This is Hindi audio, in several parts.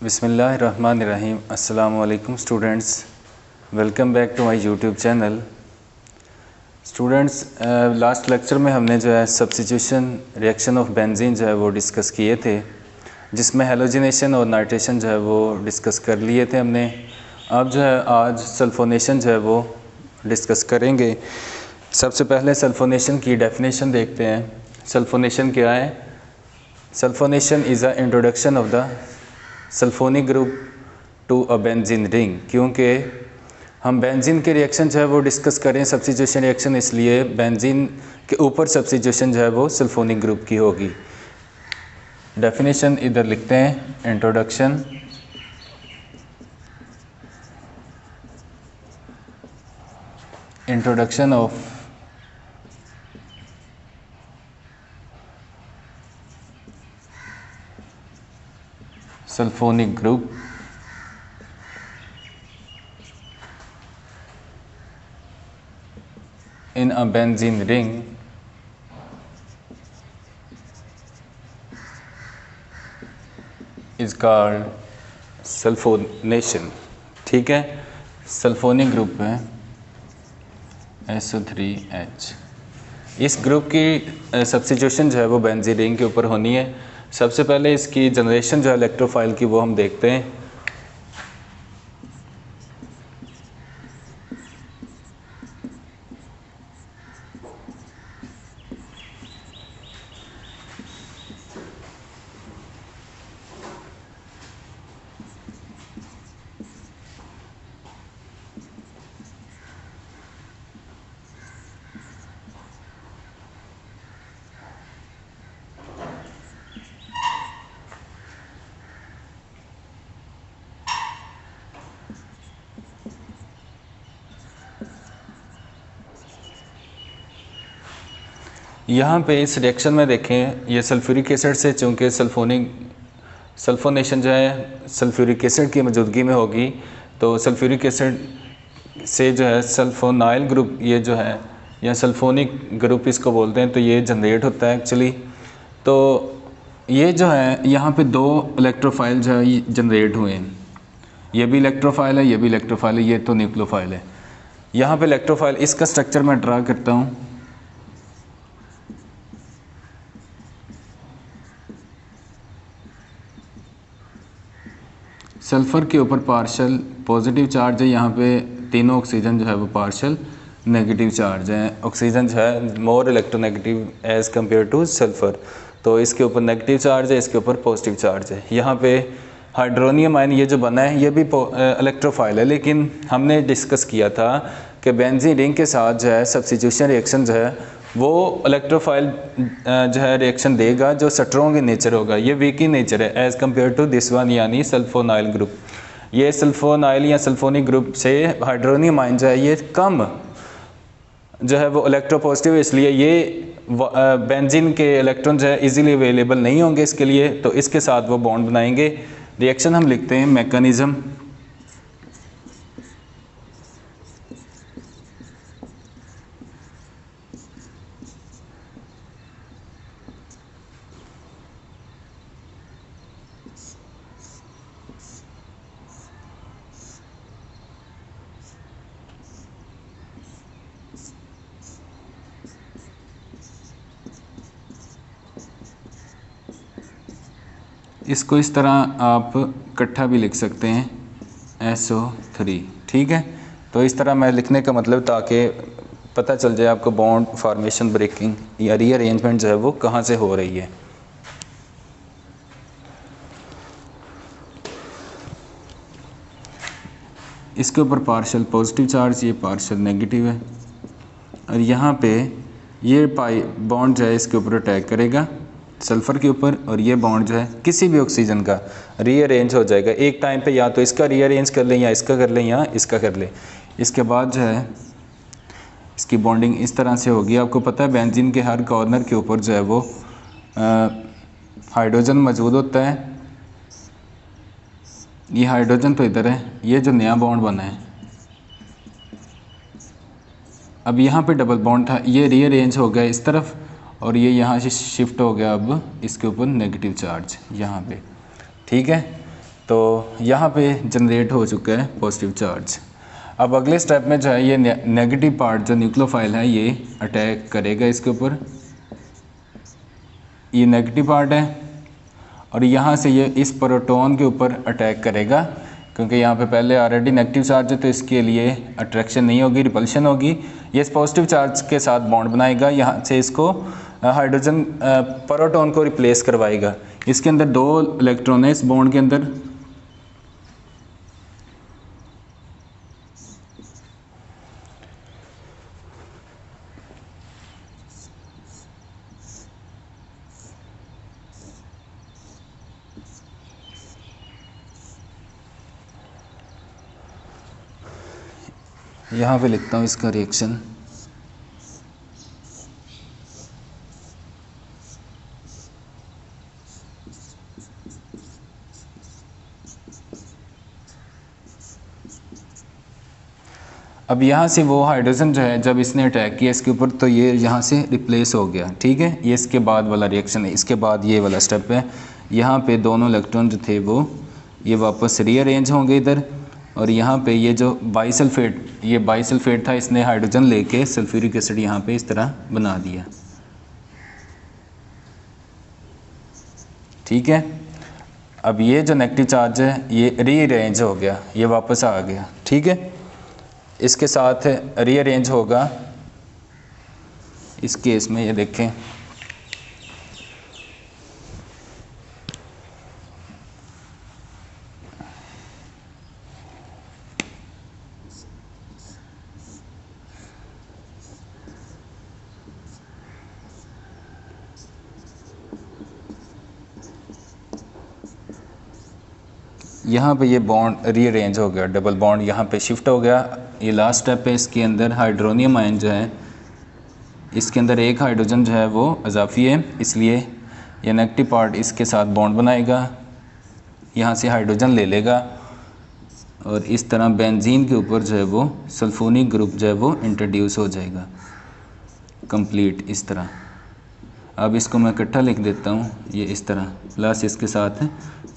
बिस्मिल्लाहिर्रहमानिर्रहीम। अस्सलाम वालेकुम students, welcome back to my YouTube channel. Students, last lecture में हमने जो है सब्स्टिट्यूशन रिएक्शन ऑफ बेंजीन जो है वो डिस्कस किए थे, जिसमें हेलोजिनेशन और नाइट्रेशन जो है वो डिस्कस कर लिए थे हमने। अब जो है आज सल्फोनेशन जो है वो डिस्कस करेंगे। सबसे पहले सल्फोनेशन की डेफिनेशन देखते हैं। सल्फोनेशन क्या है? Sulphonation is a introduction of the sulphonic group to a benzene ring. क्योंकि हम बेंजीन के रिएक्शन जो है वो डिस्कस करें सब्स्टिट्यूशन रिएक्शन, इसलिए बेंजीन के ऊपर सब्स्टिट्यूशन जो है वो सल्फोनिक ग्रुप की होगी। डेफिनेशन इधर लिखते हैं, introduction of sulfonic group in a benzene ring is called sulphonation. ठीक है, सल्फोनिक ग्रुप है SO3H। इस ग्रुप की सब्स्टिट्यूशन जो है वो बेंजीन रिंग के ऊपर होनी है। सबसे पहले इसकी जनरेशन जो है इलेक्ट्रोफाइल की वो हम देखते हैं। यहाँ पे इस रिएक्शन में देखें, ये सल्फ्यूरिक एसिड से, चूँकि सल्फोनेशन जो है सल्फ्यूरिक एसिड की मौजूदगी में होगी, तो सल्फ्यूरिक एसिड से जो है सल्फोनाइल ग्रुप ये जो है, या सल्फोनिक ग्रुप इसको बोलते हैं, तो ये जनरेट होता है एक्चुअली। तो ये जो है यहाँ पे दो इलेक्ट्रोफाइल जो है जनरेट हुए हैं। ये भी इलेक्ट्रोफाइल है, ये भी इलेक्ट्रोफाइल है, ये तो न्यूक्लियोफाइल है। यहाँ पे इलेक्ट्रोफाइल, इसका स्ट्रक्चर मैं ड्रा करता हूँ। सल्फ़र के ऊपर पार्शल पॉजिटिव चार्ज है, यहाँ पे तीनों ऑक्सीजन जो है वो पार्शल नेगेटिव चार्ज है। ऑक्सीजन जो है more electronegative as compare to sulphur, तो इसके ऊपर नेगेटिव चार्ज है, इसके ऊपर पॉजिटिव चार्ज है। यहाँ पे हाइड्रोनियम आयन ये जो बना है ये भी इलेक्ट्रोफाइल है, लेकिन हमने डिस्कस किया था कि बेंजीन रिंग के साथ जो है सब्स्टिट्यूशन रिएक्शन जो है वो इलेक्ट्रोफाइल जो है रिएक्शन देगा, जो स्ट्रॉन्ग इन नेचर होगा। ये वीक इन नेचर है as compare to this one, यानी सल्फोनाइल ग्रुप। ये सल्फोनाइल या सल्फोनिक ग्रुप से हाइड्रोनियम आयन जो है ये कम जो है वो इलेक्ट्रोपॉजिटिव, इसलिए ये बेंजीन के इलेक्ट्रॉन जो है इजीली अवेलेबल नहीं होंगे इसके लिए, तो इसके साथ वो बॉन्ड बनाएंगे। रिएक्शन हम लिखते हैं मैकेनिज्म। इसको इस तरह आप इकट्ठा भी लिख सकते हैं SO3। ठीक है, तो इस तरह मैं लिखने का मतलब ताकि पता चल जाए आपको बॉन्ड फॉर्मेशन, ब्रेकिंग या रीअरेंजमेंट जो है वो कहाँ से हो रही है। इसके ऊपर पार्शल पॉजिटिव चार्ज, ये पार्शल नेगेटिव है, और यहाँ पे ये बॉन्ड जो है इसके ऊपर अटैक करेगा सल्फ़र के ऊपर, और ये बॉन्ड जो है किसी भी ऑक्सीजन का रीअरेंज हो जाएगा एक टाइम पे, या तो इसका रीअरेंज कर लें, या इसका कर लें, या इसका कर लें। इसके बाद जो है इसकी बॉन्डिंग इस तरह से होगी। आपको पता है बेंजीन के हर कॉर्नर के ऊपर जो है वो हाइड्रोजन मौजूद होता है। ये हाइड्रोजन तो इधर है, ये जो नया बॉन्ड बना है, अब यहाँ पे डबल बॉन्ड था, ये रीअरेंज हो गया इस तरफ, और ये यहाँ से शिफ्ट हो गया अब इसके ऊपर नेगेटिव चार्ज यहाँ पे। ठीक है, तो तो यहाँ पे जनरेट हो चुका है पॉजिटिव चार्ज। अब अगले स्टेप में जो है ये नेगेटिव पार्ट जो न्यूक्लियोफाइल है ये अटैक करेगा इसके ऊपर, ये नेगेटिव पार्ट है, और यहाँ से ये इस प्रोटॉन के ऊपर अटैक करेगा, क्योंकि यहाँ पे पहले ऑलरेडी नेगेटिव चार्ज है तो इसके लिए अट्रैक्शन नहीं होगी, रिपल्शन होगी। ये इस पॉजिटिव चार्ज के साथ बॉन्ड बनाएगा, यहाँ से इसको हाइड्रोजन प्रोटॉन को रिप्लेस करवाएगा। इसके अंदर 2 इलेक्ट्रॉन है इस बॉन्ड के अंदर, यहाँ पे लिखता हूँ इसका रिएक्शन। अब यहाँ से वो हाइड्रोजन जो है जब इसने अटैक किया इसके ऊपर तो ये यहाँ से रिप्लेस हो गया, ठीक है। ये इसके बाद वाला रिएक्शन है, इसके बाद ये वाला स्टेप है। यहाँ पे दोनों इलेक्ट्रॉन जो थे वो ये वापस रीअरेंज होंगे इधर, और यहाँ पे ये जो बाइसल्फेट, ये बाइसल्फेट था, इसने हाइड्रोजन लेके सल्फ्यूरिक एसिड यहाँ पे इस तरह बना दिया, ठीक है। अब ये जो नेगेटिव चार्ज है ये रीअरेंज हो गया, ये वापस आ गया, ठीक है। इसके साथ रीअरेंज होगा इस केस में, ये देखें यहाँ पे ये बॉन्ड रीअरेंज हो गया, डबल बॉन्ड यहाँ पे शिफ्ट हो गया। ये लास्ट स्टेप है, इसके अंदर हाइड्रोनियम आयन जो है, इसके अंदर एक हाइड्रोजन जो है वो अजाफी है, इसलिए ये नेगेटिव पार्ट इसके साथ बॉन्ड बनाएगा, यहाँ से हाइड्रोजन ले लेगा, और इस तरह बेंजीन के ऊपर जो है वो सल्फोनिक ग्रुप जो है वो इंट्रोड्यूस हो जाएगा कंप्लीट इस तरह। अब इसको मैं इकट्ठा लिख देता हूँ, ये इस तरह, प्लस इसके साथ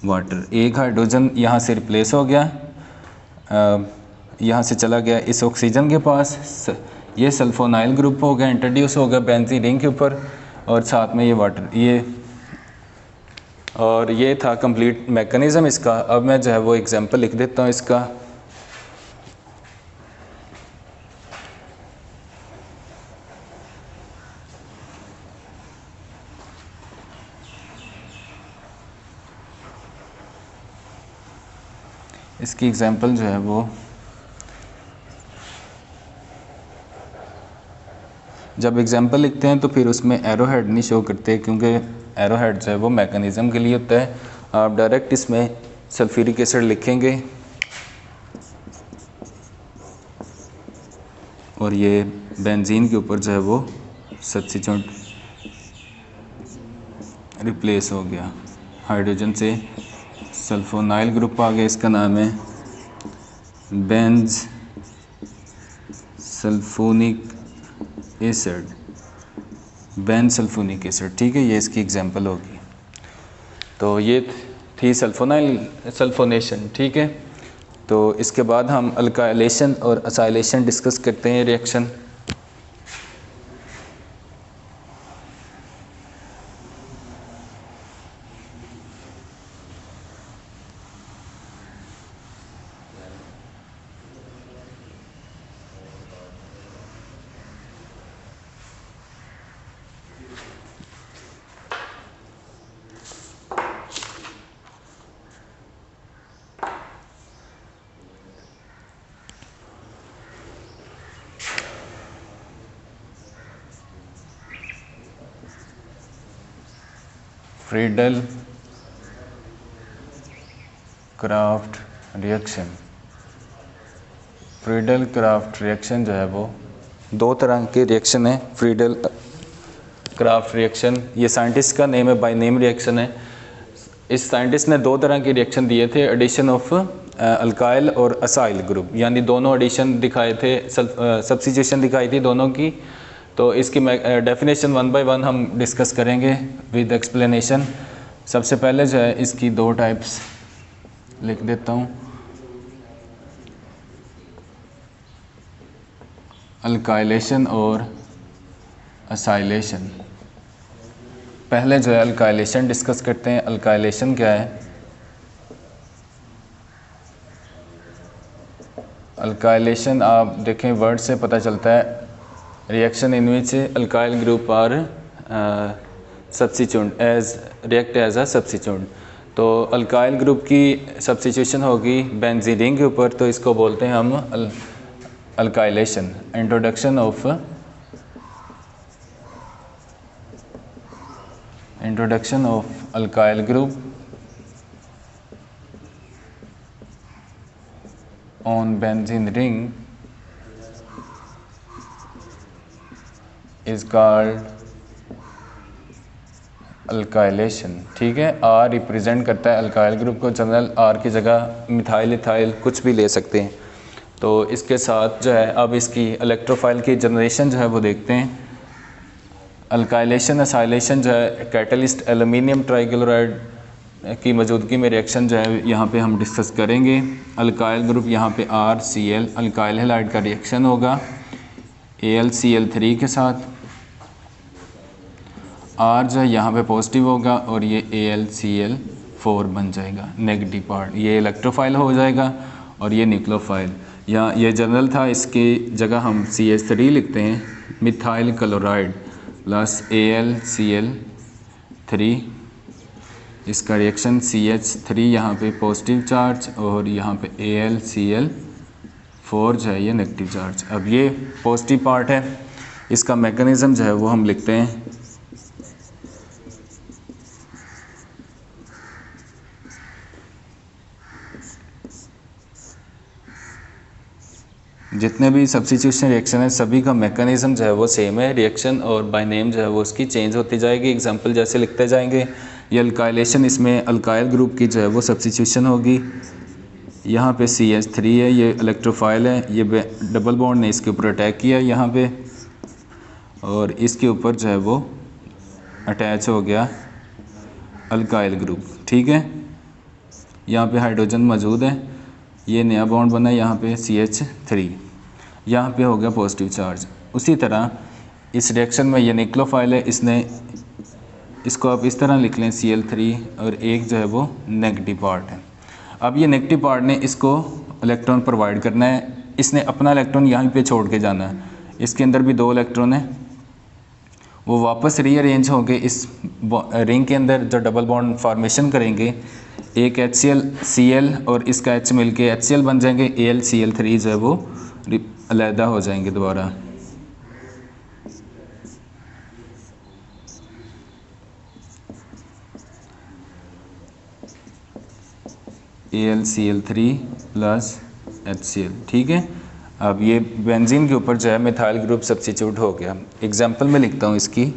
वाटर। एक हाइड्रोजन यहाँ से रिप्लेस हो गया, यहाँ से चला गया इस ऑक्सीजन के पास, ये सल्फोनाइल ग्रुप हो गया, इंट्रोड्यूस हो गया बेंजीन रिंग के ऊपर, और साथ में ये वाटर, ये, और ये था कंप्लीट मैकेनिज़्म इसका। अब मैं जो है वो एग्जांपल लिख देता हूँ इसका। इसकी एग्जांपल जो है वो, जब एग्जांपल लिखते हैं तो फिर उसमें एरो हेड नहीं शो करते, क्योंकि एरो हेड जो है वो मैकेनिज़्म के लिए होता है। आप डायरेक्ट इसमें सल्फ्यूरिक एसिड लिखेंगे और ये बेंजीन के ऊपर जो है वो सब्स्टिट्यूट रिप्लेस हो गया, हाइड्रोजन से सल्फोनाइल ग्रुप आ गया, इसका नाम है Benz sulphonic acid, Benz sulphonic acid, ठीक है। ये इसकी एग्जांपल होगी। तो ये थी सल्फोनेशन, ठीक है। तो इसके बाद हम अल्काइलेशन और असाइलेशन डिस्कस करते हैं reaction. Friedel craft reaction. Friedel craft reaction जो है वो 2 तरह के रिएक्शन है। फ्रीडल क्राफ्ट रिएक्शन, ये साइंटिस्ट का नेम है, बाय नेम रिएक्शन है। इस साइंटिस्ट ने 2 तरह के रिएक्शन दिए थे, एडिशन ऑफ अल्काइल और असाइल ग्रुप, यानी दोनों एडिशन दिखाए थे, सब्स्टिट्यूशन दिखाई थी दोनों की। तो इसकी डेफिनेशन 1 बाय 1 हम डिस्कस करेंगे विद एक्सप्लेनेशन। सबसे पहले जो है इसकी 2 टाइप्स लिख देता हूँ अल्काइलेशन और असाइलेशन। पहले जो है अल्काइलेशन डिस्कस करते हैं। अल्काइलेशन क्या है? अल्काइलेशन आप देखें वर्ड से पता चलता है reaction in which alkyl group are substitute as react as a substitute. तो अल्काइल ग्रुप की सब्स्टिट्यूशन होगी बेंजीन रिंग के ऊपर, तो इसको बोलते हैं हम alkylation. Introduction of alkyl group on benzene ring is called alkylation. ठीक है, आर रिप्रेजेंट करता है अल्काइल ग्रुप को। जनरल आर की जगह मिथाइल इथाइल कुछ भी ले सकते हैं। तो इसके साथ जो है अब इसकी इलेक्ट्रोफाइल की जनरेशन जो है वो देखते हैं। अल्काइलेशन असाइलेशन जो है कैटलिस्ट एल्युमिनियम ट्राइक्लोराइड की मौजूदगी में रिएक्शन जो है यहाँ पे हम डिस्कस करेंगे। अल्काइल ग्रुप यहाँ पे RCl अल्काइल हैलाइड का रिएक्शन होगा AlCl3 के साथ। R जो है यहाँ पे पॉजिटिव होगा और ये AlCl4 बन जाएगा नेगेटिव पार्ट। ये इलेक्ट्रोफाइल हो जाएगा और ये न्यूक्लियोफाइल। यहाँ ये जनरल था, इसकी जगह हम CH3 लिखते हैं मिथाइल क्लोराइड प्लस AlCl3। इसका रिएक्शन CH3 यहाँ पे पॉजिटिव चार्ज और यहाँ पे AlCl4 जो है ये नेगेटिव चार्ज। अब ये पॉजिटिव पार्ट है, इसका मैकेनिज़्म जो है वो हम लिखते हैं। जितने भी सब्स्टिट्यूशन रिएक्शन है सभी का मैकेनिज़्म जो है वो सेम है। रिएक्शन और बाय नेम जो है वो उसकी चेंज होती जाएगी, एग्जांपल जैसे लिखते जाएंगे। ये अल्काइलेशन, इसमें अल्काइल ग्रुप की जो है वो सब्स्टिट्यूशन होगी। यहाँ पे CH3 है, ये इलेक्ट्रोफाइल है, ये डबल बॉन्ड ने इसके ऊपर अटैक किया यहाँ पे और इसके ऊपर जो है वो अटैच हो गया अल्काइल ग्रुप। ठीक है, यहाँ पे हाइड्रोजन मौजूद है, ये नया बॉन्ड बना है यहाँ पे CH3, यहाँ पे हो गया पॉजिटिव चार्ज। उसी तरह इस रिएक्शन में ये न्यूक्लियोफाइल है, इसको आप इस तरह लिख लें Cl3 और एक जो है वो नेगेटिव पार्ट है। अब ये नेगेटिव पार्ट ने इसको इलेक्ट्रॉन प्रोवाइड करना है, इसने अपना इलेक्ट्रॉन यहाँ पे छोड़ के जाना है। इसके अंदर भी 2 इलेक्ट्रॉन है, वो वापस रीअरेंज होंगे इस रिंग के अंदर जो डबल बॉन्ड फॉर्मेशन करेंगे। एक HCl और इसका H मिल के HCl बन जाएंगे, AlCl3 जो है वो अलहदा हो जाएंगे दोबारा। AlCl3 plus HCl। ठीक है, अब ये बेंजीन के ऊपर जो है मिथाइल ग्रुप सब्स्टिट्यूट हो गया। एग्जांपल में लिखता हूँ इसकी।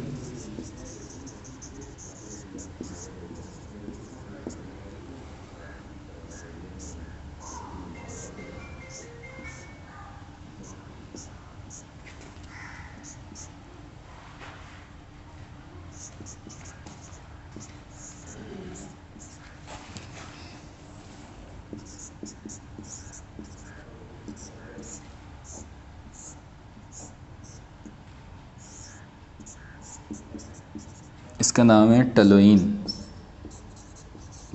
इसका नाम है टलोइन।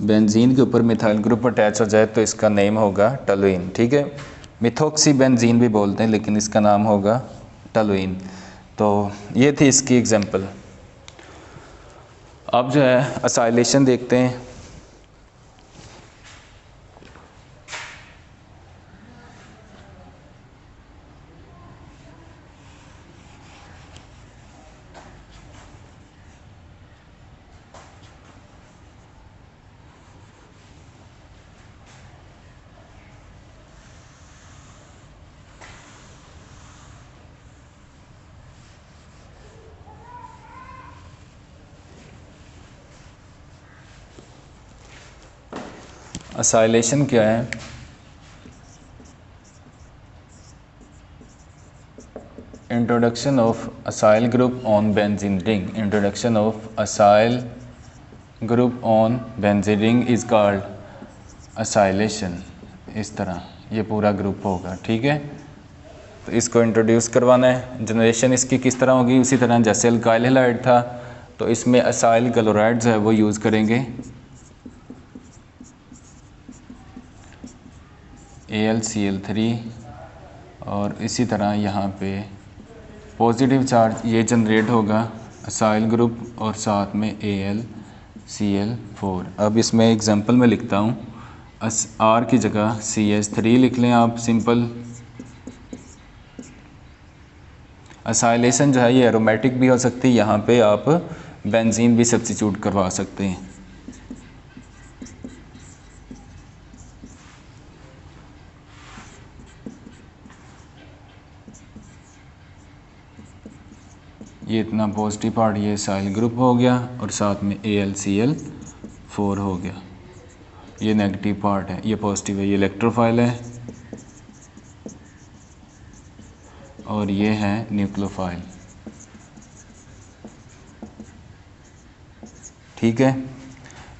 बेंजीन के ऊपर मिथाइल ग्रुप अटैच हो जाए तो इसका नेम होगा टलोइन। ठीक है, मिथोक्सी बेंजीन भी बोलते हैं लेकिन इसका नाम होगा टलोइन। तो ये थी इसकी एग्जांपल। अब जो है असाइलेशन देखते हैं। असाइलेशन क्या है? Introduction of acyl group on benzene ring. Introduction of acyl group on benzene ring is called acylation, इस तरह ये पूरा ग्रुप होगा। ठीक है, तो इसको इंट्रोड्यूस करवाना है। जनरेशन इसकी किस तरह होगी, उसी तरह जैसे अल्काइल हैलाइड था तो इसमें असाइल क्लोराइड जो है वो यूज़ करेंगे, AlCl3, और इसी तरह यहाँ पे पॉजिटिव चार्ज ये जनरेट होगा असाइल ग्रुप और साथ में AlCl4। अब इसमें एग्जांपल में लिखता हूँ, R की जगह CH3 लिख लें आप सिंपल। असाइलेशन जो है ये एरोमेटिक भी हो सकती है, यहाँ पे आप बेंजीन भी सब्स्टिट्यूट करवा सकते हैं। ये इतना पॉजिटिव पार्ट ये असाइल ग्रुप हो गया और साथ में AlCl4 हो गया। ये नेगेटिव पार्ट है, ये पॉजिटिव है, ये इलेक्ट्रोफाइल है और ये है न्यूक्लियोफाइल। ठीक है,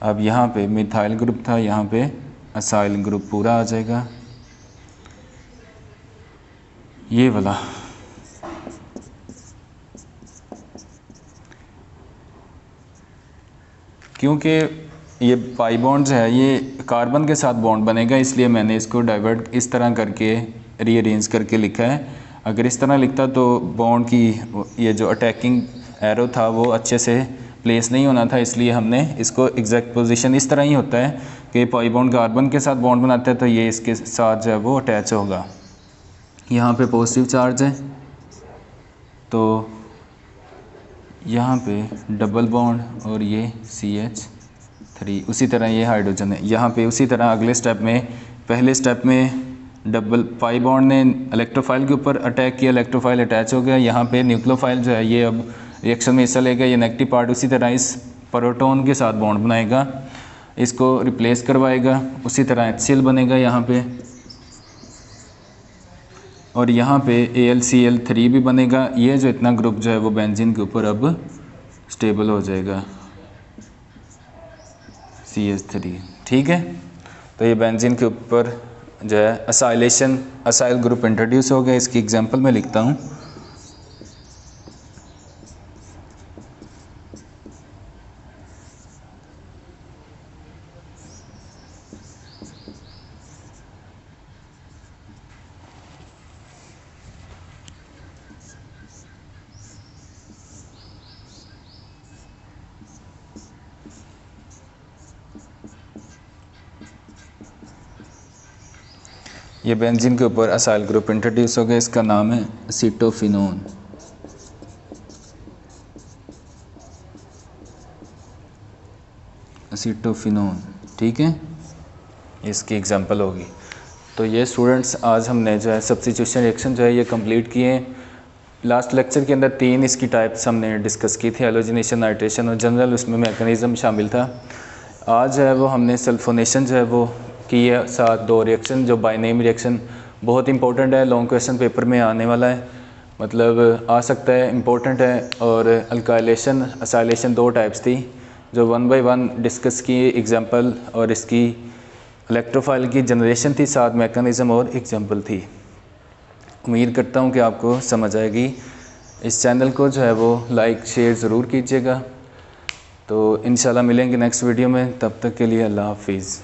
अब यहाँ पे मिथाइल ग्रुप था, यहाँ पे असाइल ग्रुप पूरा आ जाएगा, ये वाला। क्योंकि ये पाई बॉन्ड है ये कार्बन के साथ बॉन्ड बनेगा, इसलिए मैंने इसको डाइवर्ट इस तरह करके रीअरेंज करके लिखा है। अगर इस तरह लिखता तो बॉन्ड की ये जो अटैकिंग एरो था वो अच्छे से प्लेस नहीं होना था, इसलिए हमने इसको एग्जैक्ट पोजीशन इस तरह ही होता है कि पाई बॉन्ड कार्बन के साथ बॉन्ड बनाता है तो ये इसके साथ जो है वो अटैच होगा। यहाँ पे पॉजिटिव चार्ज है तो यहाँ पे डबल बॉन्ड और ये CH3, उसी तरह ये हाइड्रोजन है। यहाँ पे उसी तरह अगले स्टेप में, पहले स्टेप में डबल पाई बॉन्ड ने इलेक्ट्रोफाइल के ऊपर अटैक किया, इलेक्ट्रोफाइल अटैच हो गया। यहाँ पे न्यूक्लियोफाइल जो है ये अब रिएक्शन में हिस्सा लेगा, ये नेगेटिव पार्ट उसी तरह इस प्रोटॉन के साथ बॉन्ड बनाएगा, इसको रिप्लेस करवाएगा, उसी तरह HCl बनेगा यहाँ पे, और यहाँ पे AlCl3 भी बनेगा। ये जो इतना ग्रुप जो है वो बेंजीन के ऊपर अब स्टेबल हो जाएगा, CH3। ठीक है, तो ये बेंजीन के ऊपर जो है असाइल ग्रुप इंट्रोड्यूस हो गया। इसकी एग्जांपल मैं लिखता हूँ, ये बेंजीन के ऊपर असाइल ग्रुप इंट्रोड्यूस हो गया, इसका नाम है एसीटोफिनोन। एसीटोफिनोन, ठीक है, इसकी एग्जांपल होगी। तो ये स्टूडेंट्स आज हमने जो है सब्स्टिट्यूशन रिएक्शन जो है ये कंप्लीट किए हैं। लास्ट लेक्चर के अंदर 3 इसकी टाइप्स हमने डिस्कस की थी, हैलोजिनेशन, नाइट्रेशन और जनरल उसमें मैकेनिज़्म शामिल था। आज जो है वो हमने सल्फोनेशन जो है वो की है, साथ 2 रिएक्शन जो बाय नेम रिएक्शन बहुत इंपॉर्टेंट है, लॉन्ग क्वेश्चन पेपर में आने वाला है, मतलब आ सकता है, इम्पोर्टेंट है। और अल्काइलेशन, असाइलेशन 2 टाइप्स थी जो 1 बाय 1 डिस्कस की, एग्जांपल और इसकी इलेक्ट्रोफाइल की जनरेशन थी, साथ मैकेनिज़्म और एग्जांपल थी। उम्मीद करता हूँ कि आपको समझ आएगी। इस चैनल को जो है वो लाइक शेयर ज़रूर कीजिएगा। तो इंशाल्लाह मिलेंगे नेक्स्ट वीडियो में, तब तक के लिए अल्लाह हाफिज़।